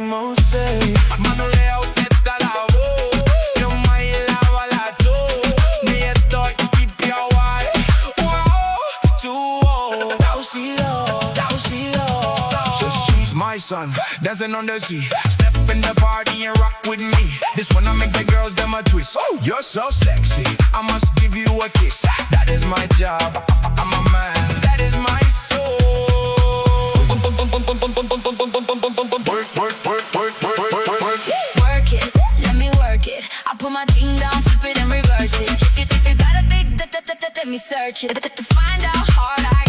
Mose. Manolea, usted está la voz. Yo me lava la do. Ni estoy pipiawai. Wow, tú, Just she's my son, dancing on the sea. Step in the party and rock with me. This one I make the girls them a twist. Oh, you're so sexy, I must give you a kiss. That is my job, I'm a man. That is my soul. Work it, let me work it. I put my thing down, flip it and reverse it. If you got a big let me search it to find out hard I